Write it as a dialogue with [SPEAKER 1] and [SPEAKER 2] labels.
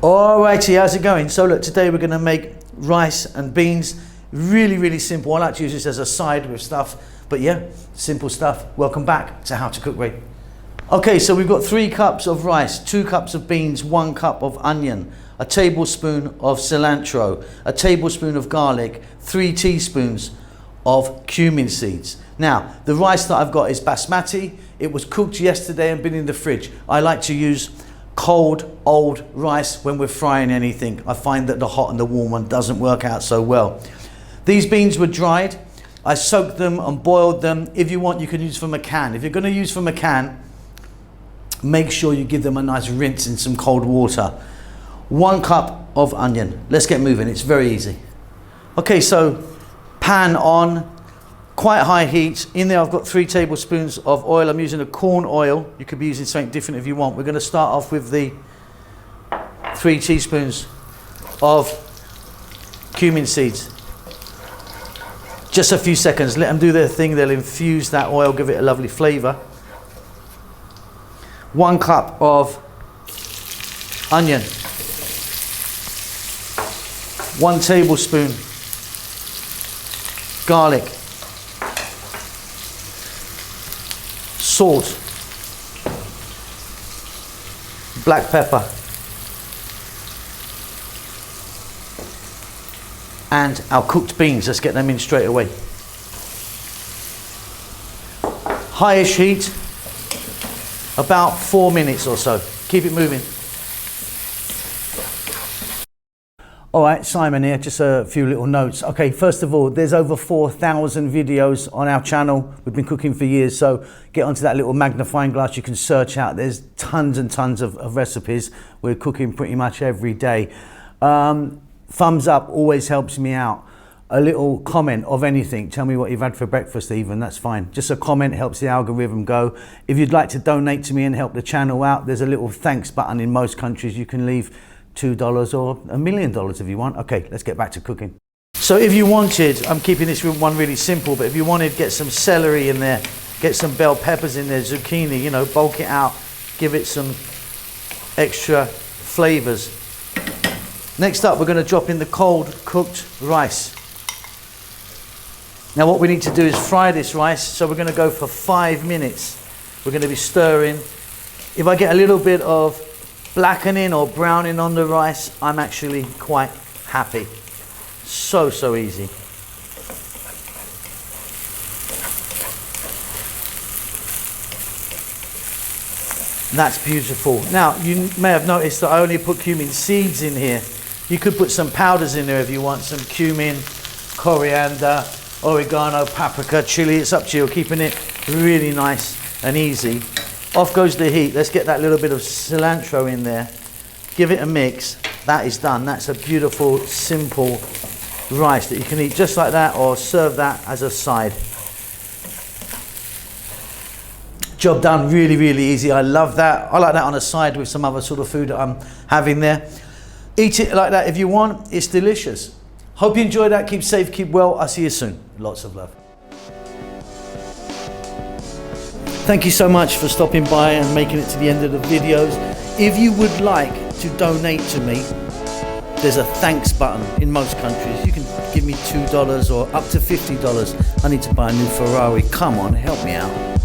[SPEAKER 1] Alrighty, how's it going? So look, today we're going to make rice and beans. Really simple. I like to use this as a side with stuff, but yeah, simple stuff. Welcome back to How to Cook Ray. Okay, so we've got 3 cups of rice, 2 cups of beans, 1 cup of onion, a tablespoon of cilantro, a tablespoon of garlic, 3 teaspoons of cumin seeds. Now, the rice that I've got is basmati. It was cooked yesterday and been in the fridge. I like to use cold, old rice when we're frying anything. I find that the hot and the warm one doesn't work out so well. These beans were dried. I soaked them and boiled them. If you want, you can use from a can. If you're going to use from a can, make sure you give them a nice rinse in some cold water. 1 cup of onion. Let's get moving. It's very easy. Okay, so pan on, quite high heat. In there I've got 3 tablespoons of oil. I'm using a corn oil. You could be using something different if you want. We're going to start off with the 3 teaspoons of cumin seeds. Just a few seconds. Let them do their thing. They'll infuse that oil, give it a lovely flavor. 1 cup of onion. 1 tablespoon garlic. Salt, black pepper, and our cooked beans. Let's get them in straight away. Highish heat, about 4 minutes or so. Keep it moving. All right, Simon here, just a few little notes. Okay, first of all, there's over 4,000 videos on our channel. We've been cooking for years, so get onto that little magnifying glass. You can search out. There's tons and tons of recipes. We're cooking pretty much every day. Thumbs up always helps me out. A little comment of anything. Tell me what you've had for breakfast even, that's fine. Just a comment helps the algorithm go. If you'd like to donate to me and help the channel out, there's a little thanks button in most countries. You can leave $2 or $1 million if you want. Okay, let's get back to cooking. So if you wanted, I'm keeping this one really simple, but if you wanted, get some celery in there, get some bell peppers in there, zucchini, you know, bulk it out, give it some extra flavors. Next up, we're going to drop in the cold cooked rice. Now what we need to do is fry this rice, so we're going to go for 5 minutes. We're going to be stirring. If I get a little bit of blackening or browning on the rice, I'm actually quite happy. So easy. That's beautiful. Now, you may have noticed that I only put cumin seeds in here. You could put some powders in there if you want, some cumin, coriander, oregano, paprika, chili. It's up to you. Keeping it really nice and easy. Off goes the heat. Let's get that little bit of cilantro in there. Give it a mix. That is done. That's a beautiful, simple rice that you can eat just like that or serve that as a side. Job done. Really easy. I love that. I like that on a side with some other sort of food that I'm having there. Eat it like that if you want. It's delicious. Hope you enjoyed that. Keep safe, keep well. I'll see you soon. Lots of love. Thank you so much for stopping by and making it to the end of the videos. If you would like to donate to me, there's a thanks button in most countries. You can give me $2 or up to $50. I need to buy a new Ferrari. Come on, help me out.